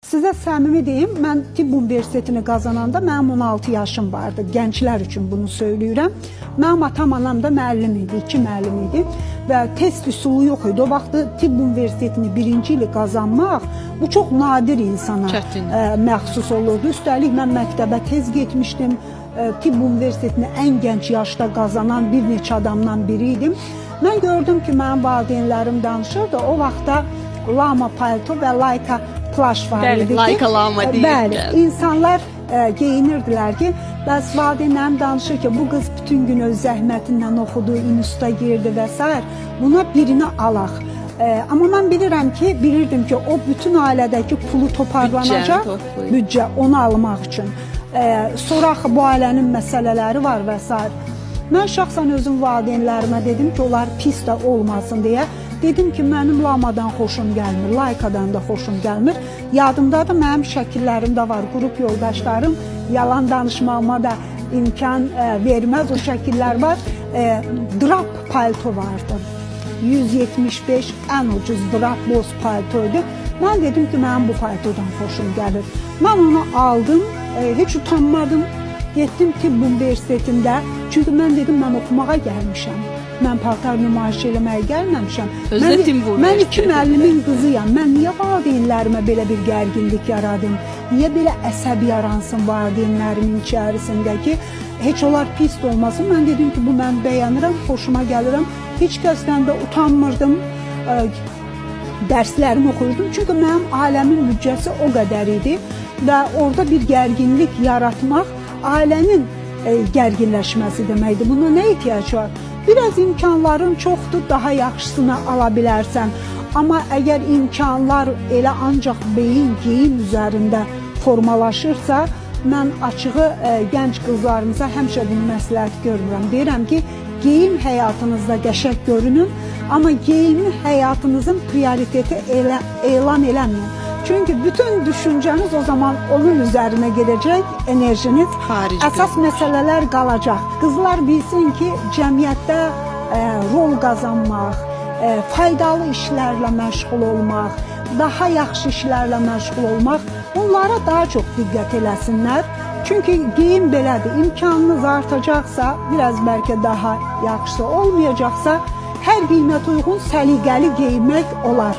Sizə səmimi deyim, mən tibb universitetini qazananda mənim 16 yaşım vardı. Gənclər üçün bunu söyləyirəm. Mənim atam, anam da müəllim idi, 2 müəllim idi və test üsulu yox idi. O vaxtı tibb universitetini 1-ci ili qazanmaq bu çox nadir insana məxsus olurdu. Üstəlik mən məktəbə tez getmişdim. Tibb universitetini ən gənc yaşda qazanan bir neçə adamdan biri idim. Mən gördüm ki, mənim valideynlərim danışırdı. O vaxtda lama palto və layka plaş var idi ki, layka lama deyirlər. Bəli, insanlar geyinirdilər ki, bəs valideynlərim danışır ki, bu qız bütün gün öz zəhmətindən oxudu, instituta girdi və s. Buna birini alaq. Amma mən bilirdim ki, o bütün ailədəki pulu toparlanacaq, büdcə onu almaq üçün. Sonra bu ailənin məsələləri var və s. Mən şəxsən özüm valideynlərimə dedim ki, onlar pis də olmasın deyə. Dedim ki, mənim lamadan xoşum gəlmir, laykadan da xoşum gəlmir. Yadımdadır, mənim şəkillərimdə var, qrup yoldaşlarım, yalan danışmağıma da imkan verməz, o şəkillər var. Drap palto vardı, 175 ən ucuz drap boz paltoydu. Mən dedim ki, mənim bu paltodan xoşum gəlir. Mən onu aldım, heç utanmadım, getdim tibb universitetində. Çünki mən dedim, mən oxumağa gəlmişəm. Mən paltar nümayiş eləməyə gəlməmişəm. Mən 2 müəllimin qızıyam. Mən niyə valideynlərimə belə bir gərginlik yaradım? Niyə belə əsəb yaransın valideynlərimin içərisində ki, heç onlar pis olmasın? Mən dedim ki, bu mən bəyənirəm, xoşuma gəlirəm. Heç kəsdən də utanmırdım. Dərslərimi oxuyurdum. Çünki mənim ailəmin büdcəsi o qədər idi və orada bir gərginlik yaratmaq ailənin gərginləşməsi deməkdir. Buna nə ehtiyac var? Biraz imkanların çoxdur, daha yaxşısını ala bilərsən. Amma əgər imkanlar elə ancaq beyin, geyim üzərində formalaşırsa, mən açığı gənc qızlarımıza həmişə bunu məsləhət görmürəm. Deyirəm ki, geyim həyatınızda qəşəng görünün, amma geyimi həyatınızın prioriteti elan eləməyin. Çünki bütün düşüncəniz o zaman onun üzərinə gedəcək, enerjiniz, əsas məsələlər qalacaq. Qızlar bilsin ki, cəmiyyətdə rol qazanmaq, faydalı işlərlə məşğul olmaq, daha yaxşı işlərlə məşğul olmaq, bunlara daha çox diqqət eləsinlər. Çünki geyim belədir, imkanınız artacaqsa, biraz bəlkə daha yaxşısı olmayacaqsa, hər qiymət uyğun səliqəli geyinmək olar.